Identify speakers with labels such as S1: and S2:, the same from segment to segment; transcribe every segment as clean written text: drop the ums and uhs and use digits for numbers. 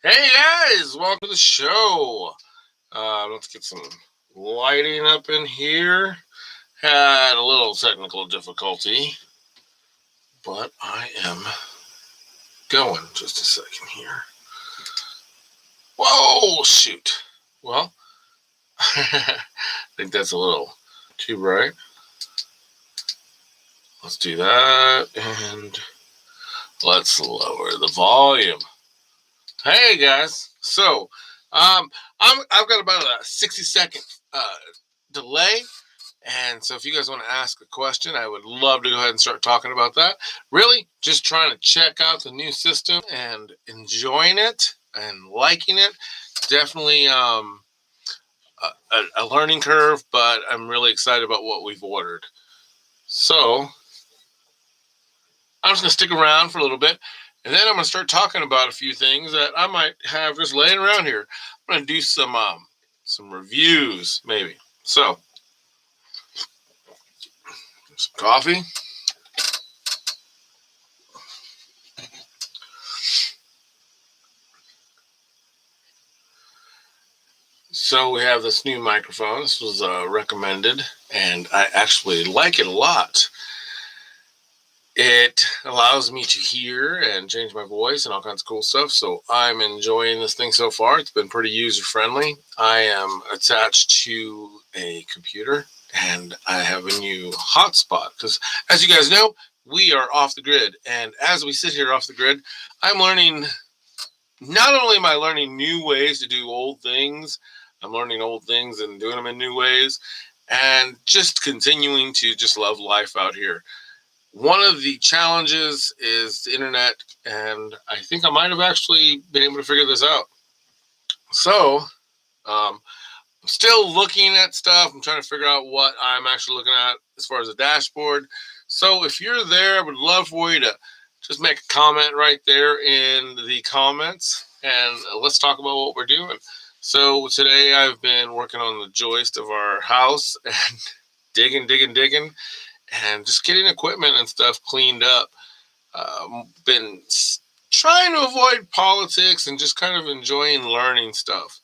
S1: Hey guys, welcome to the show. Let's get some lighting up in here. Had a little technical difficulty, but I am going. Just a second here. Whoa, shoot. Well, I think that's a little too bright. Let's do that, and let's lower the volume. Hey guys, so I've got about a 60-second delay. And so if you guys want to ask a question, I would love to go ahead and start talking about that. Really, just trying to check out the new system and enjoying it and liking it. Definitely a learning curve, but I'm really excited about what we've ordered. So I'm just going to stick around for a little bit, and then I'm going to start talking about a few things that I might have just laying around here. I'm going to do some reviews, maybe. So, some coffee. So we have this new microphone. This was recommended, and I actually like it a lot. It allows me to hear and change my voice and all kinds of cool stuff. So I'm enjoying this thing so far. It's been pretty user-friendly. I am attached to a computer, and I have a new hotspot because, as you guys know, we are off the grid. And as we sit here off the grid, I'm learning. Not only am I learning new ways to do old things, I'm learning old things and doing them in new ways, and just continuing to just love life out here. One of the challenges is the internet, and I think I might have actually been able to figure this out. So, I'm still looking at stuff. I'm trying to figure out what I'm actually looking at as far as the dashboard. So if you're there, I would love for you to just make a comment right there in the comments, and let's talk about what we're doing. So today I've been working on the joist of our house and digging, and just getting equipment and stuff cleaned up. Been trying to avoid politics and just kind of enjoying learning stuff.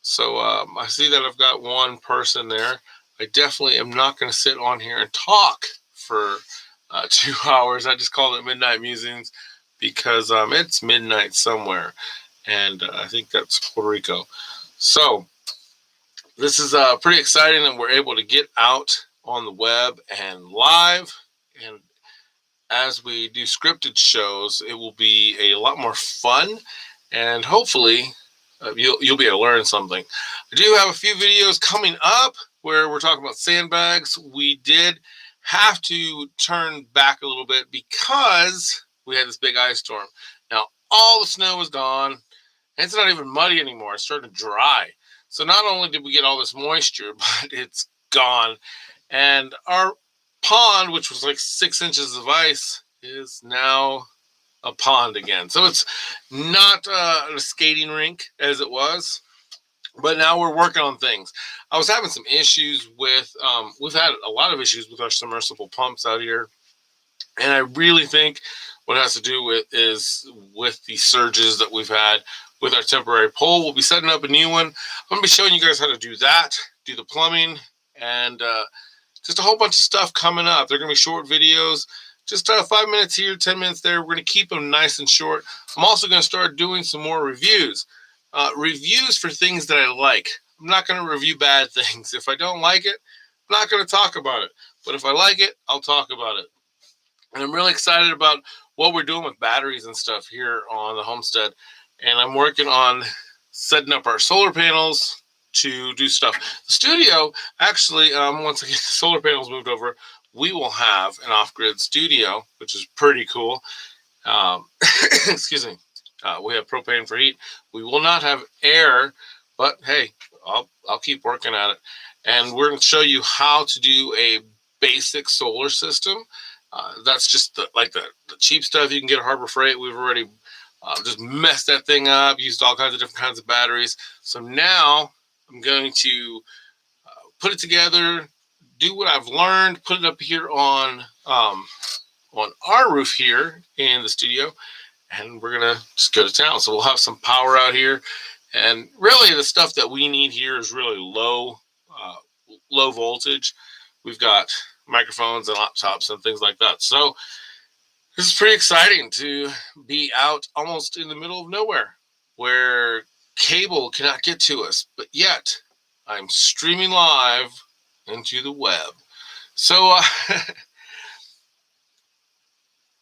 S1: So I see that I've got one person there. I definitely am not going to sit on here and talk for 2 hours. I just call it Midnight Musings because it's midnight somewhere, and I think that's Puerto Rico. So this is pretty exciting that we're able to get out on the web and live. And as we do scripted shows, it will be a lot more fun, and hopefully you'll be able to learn something. I do have a few videos coming up where we're talking about sandbags. We did have to turn back a little bit because we had this big ice storm. Now all the snow is gone, and it's not even muddy anymore. It's starting to dry. So not only did we get all this moisture, but it's gone. And our pond, which was like 6 inches of ice, is now a pond again. So it's not a skating rink as it was, but now we're working on things. I was having some issues with, we've had a lot of issues with our submersible pumps out here. And I really think what it has to do with the surges that we've had with our temporary pole. We'll be setting up a new one. I'm going to be showing you guys how to do that, do the plumbing, and just a whole bunch of stuff coming up. They're going to be short videos, just 5 minutes here, 10 minutes there. We're going to keep them nice and short. I'm also going to start doing some more reviews. Reviews for things that I like. I'm not going to review bad things. If I don't like it, I'm not going to talk about it. But if I like it, I'll talk about it. And I'm really excited about what we're doing with batteries and stuff here on the homestead. And I'm working on setting up our solar panels to do stuff. The studio, actually, once I get the solar panels moved over, we will have an off-grid studio, which is pretty cool. Excuse me. We have propane for heat. We will not have air, but hey, I'll keep working at it. And we're going to show you how to do a basic solar system. That's just the cheap stuff you can get at Harbor Freight. We've already just messed that thing up, used all kinds of different kinds of batteries. So now I'm going to put it together, do what I've learned, put it up here on our roof here in the studio, and we're going to just go to town. So we'll have some power out here. And really the stuff that we need here is really low voltage. We've got microphones and laptops and things like that. So this is pretty exciting to be out almost in the middle of nowhere where cable cannot get to us, but yet I'm streaming live into the web. So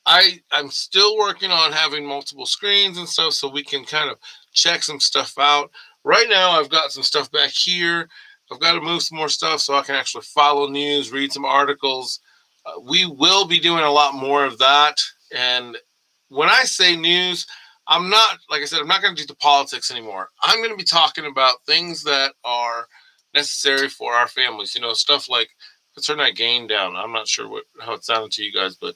S1: I'm still working on having multiple screens and stuff so we can kind of check some stuff out. Right now, I've got some stuff back here. I've got to move some more stuff so I can actually follow news, read some articles. We will be doing a lot more of that. And when I say news, I'm not, like I said, I'm not going to do the politics anymore. I'm going to be talking about things that are necessary for our families. Stuff like, let's turn that gain down. I'm not sure how it sounded to you guys, but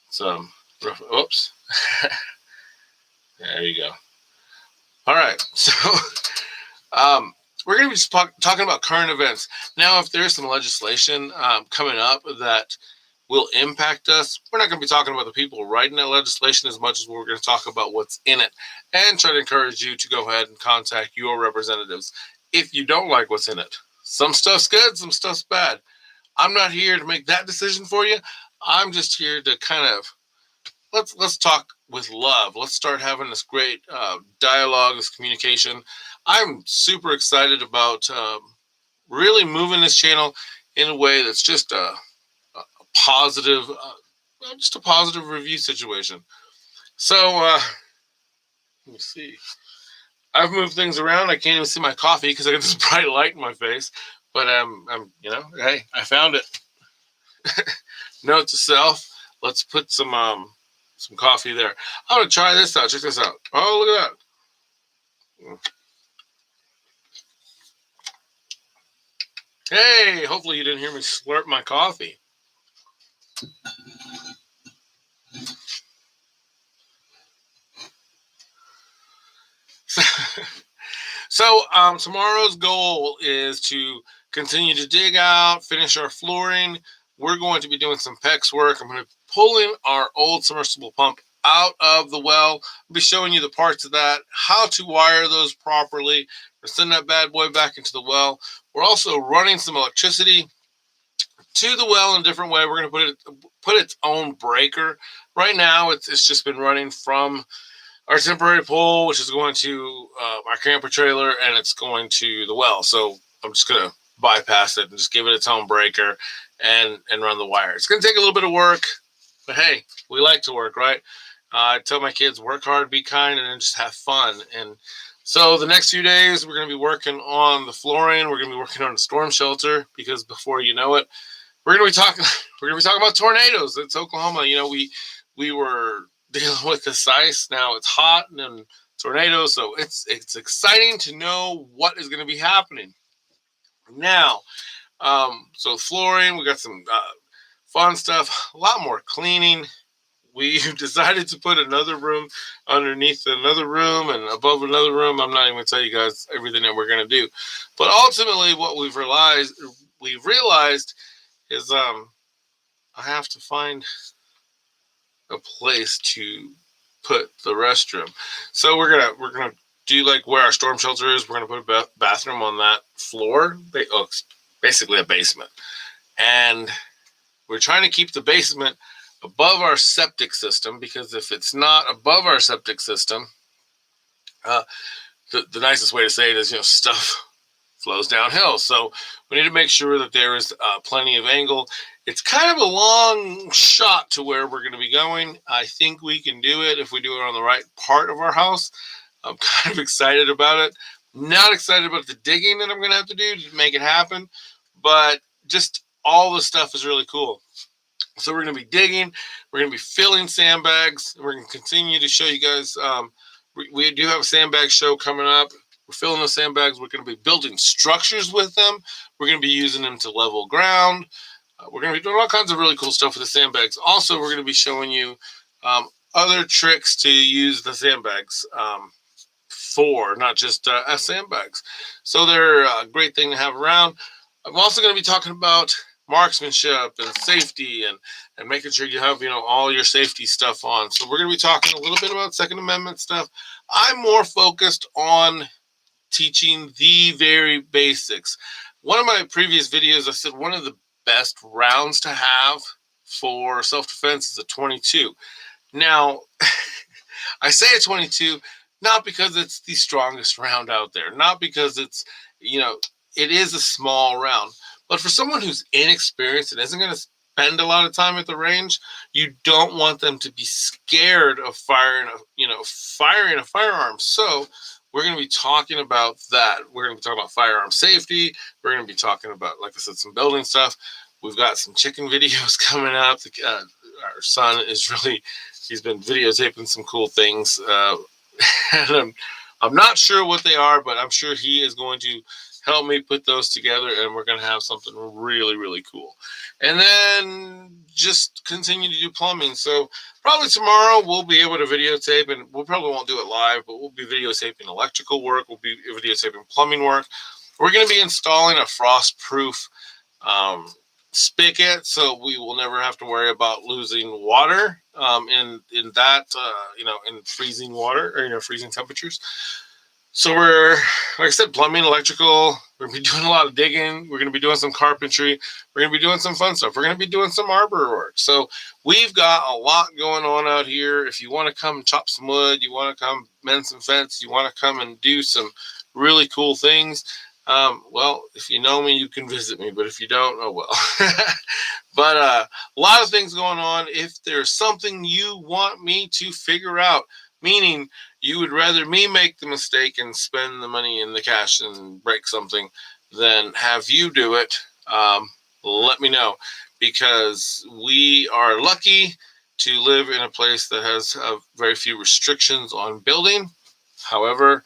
S1: it's rough. Oops. There you go. All right. So we're going to be talking about current events. Now, if there's some legislation coming up that will impact us, we're not going to be talking about the people writing that legislation as much as we're going to talk about what's in it and try to encourage you to go ahead and contact your representatives if you don't like what's in it. Some stuff's good, some stuff's bad. I'm not here to make that decision for you. I'm just here to kind of let's talk with love. Let's start having this great dialogue, this communication. I'm super excited about really moving this channel in a way that's just a positive, just a positive review situation. So let me see. I've moved things around. I can't even see my coffee because I got this bright light in my face. But hey, I found it. Note to self: let's put some coffee there. I'm gonna try this out. Check this out. Oh, look at that. Hey, hopefully you didn't hear me slurp my coffee. So tomorrow's goal is to continue to dig out, finish our flooring. We're going to be doing some PEX work. I'm going to be pulling our old submersible pump out of the well. I'll be showing you the parts of that, how to wire those properly. We're sending that bad boy back into the well. We're also running some electricity to the well in a different way. We're going to put its own breaker. Right now, it's just been running from our temporary pole, which is going to our camper trailer, and it's going to the well. So I'm just going to bypass it and just give it its own breaker and run the wire. It's going to take a little bit of work, but hey, we like to work, right? I tell my kids, work hard, be kind, and then just have fun. And so the next few days, we're going to be working on the flooring. We're going to be working on the storm shelter because before you know it, we're going to be talking. We're going to be talking about tornadoes. It's Oklahoma. We were dealing with this ice. Now it's hot and then tornadoes. So it's exciting to know what is going to be happening. Now, so flooring, we got some fun stuff, a lot more cleaning. We decided to put another room underneath another room and above another room. I'm not even going to tell you guys everything that we're going to do. But ultimately what we've realized is I have to find a place to put the restroom. So we're gonna do like where our storm shelter is. We're gonna put a bathroom on that floor. It's basically a basement, and we're trying to keep the basement above our septic system because if it's not above our septic system, the nicest way to say it is stuff flows downhill. So we need to make sure that there is plenty of angle. It's kind of a long shot to where we're going to be going. I think we can do it if we do it on the right part of our house. I'm kind of excited about it. Not excited about the digging that I'm going to have to do to make it happen, but just all the stuff is really cool. So we're going to be digging. We're going to be filling sandbags. We're going to continue to show you guys. We do have a sandbag show coming up. We're filling the sandbags. We're going to be building structures with them. We're going to be using them to level ground. We're going to be doing all kinds of really cool stuff with the sandbags. Also, we're going to be showing you other tricks to use the sandbags for, not just as sandbags. So they're a great thing to have around. I'm also going to be talking about marksmanship and safety and making sure you have, all your safety stuff on. So we're going to be talking a little bit about Second Amendment stuff. I'm more focused on teaching the very basics. One of my previous videos, I said one of the best rounds to have for self-defense is a 22. Now, I say a 22 not because it's the strongest round out there, not because it's, it is a small round, but for someone who's inexperienced and isn't going to spend a lot of time at the range, you don't want them to be scared of firing a firearm. So we're going to be talking about that. We're going to be talking about firearm safety. We're going to be talking about, like I said, some building stuff. We've got some chicken videos coming up. Our son is he's been videotaping some cool things. And I'm not sure what they are, but I'm sure he is going to help me put those together, and we're going to have something really, really cool. And then just continue to do plumbing. So probably tomorrow we'll be able to videotape, and we probably won't do it live, but we'll be videotaping electrical work. We'll be videotaping plumbing work. We're going to be installing a frost-proof spigot, so we will never have to worry about losing water in that in freezing water or freezing temperatures. So we're, like I said, plumbing, electrical. We're going to be doing a lot of digging. We're going to be doing some carpentry. We're going to be doing some fun stuff. We're going to be doing some arbor work. So we've got a lot going on out here. If you want to come chop some wood, you want to come mend some fence, you want to come and do some really cool things, well, if you know me, you can visit me. But if you don't, oh well. But a lot of things going on. If there's something you want me to figure out, meaning you would rather me make the mistake and spend the money in the cash and break something than have you do it, let me know, because we are lucky to live in a place that has very few restrictions on building. However,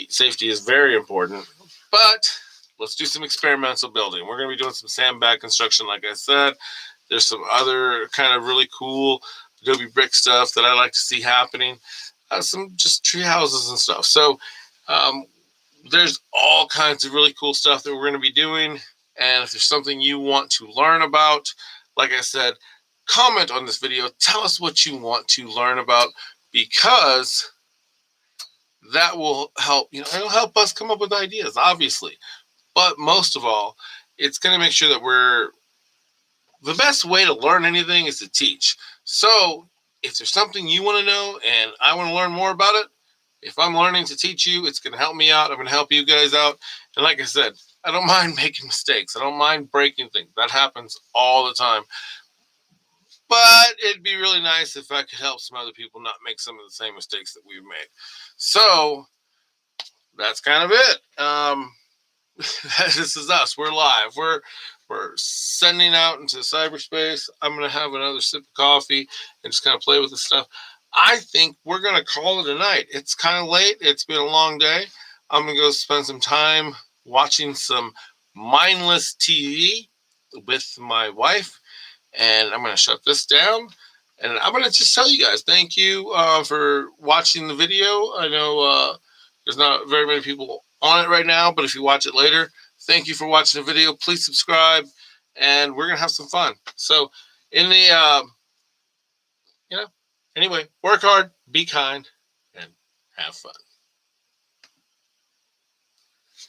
S1: safety is very important, but let's do some experimental building. We're going to be doing some sandbag construction, like I said. There's some other kind of really cool Adobe brick stuff that I like to see happening. Some just tree houses and stuff. So there's all kinds of really cool stuff that we're going to be doing. And if there's something you want to learn about, like I said, comment on this video. Tell us what you want to learn about, because that will help. It'll help us come up with ideas, obviously. But most of all, it's going to make sure that the best way to learn anything is to teach. So if there's something you want to know and I want to learn more about it, if I'm learning to teach you, it's going to help me out. I'm going to help you guys out. And like I said, I don't mind making mistakes. I don't mind breaking things. That happens all the time. But it'd be really nice if I could help some other people not make some of the same mistakes that we've made. So that's kind of it. This is us. We're live. We're sending out into cyberspace. I'm going to have another sip of coffee and just kind of play with the stuff. I think we're going to call it a night. It's kind of late. It's been a long day. I'm going to go spend some time watching some mindless TV with my wife, and I'm going to shut this down. And I'm going to just tell you guys, thank you for watching the video. I know there's not very many people on it right now, but if you watch it later, thank you for watching the video. Please subscribe, and we're going to have some fun. So anyway, work hard, be kind, and have fun.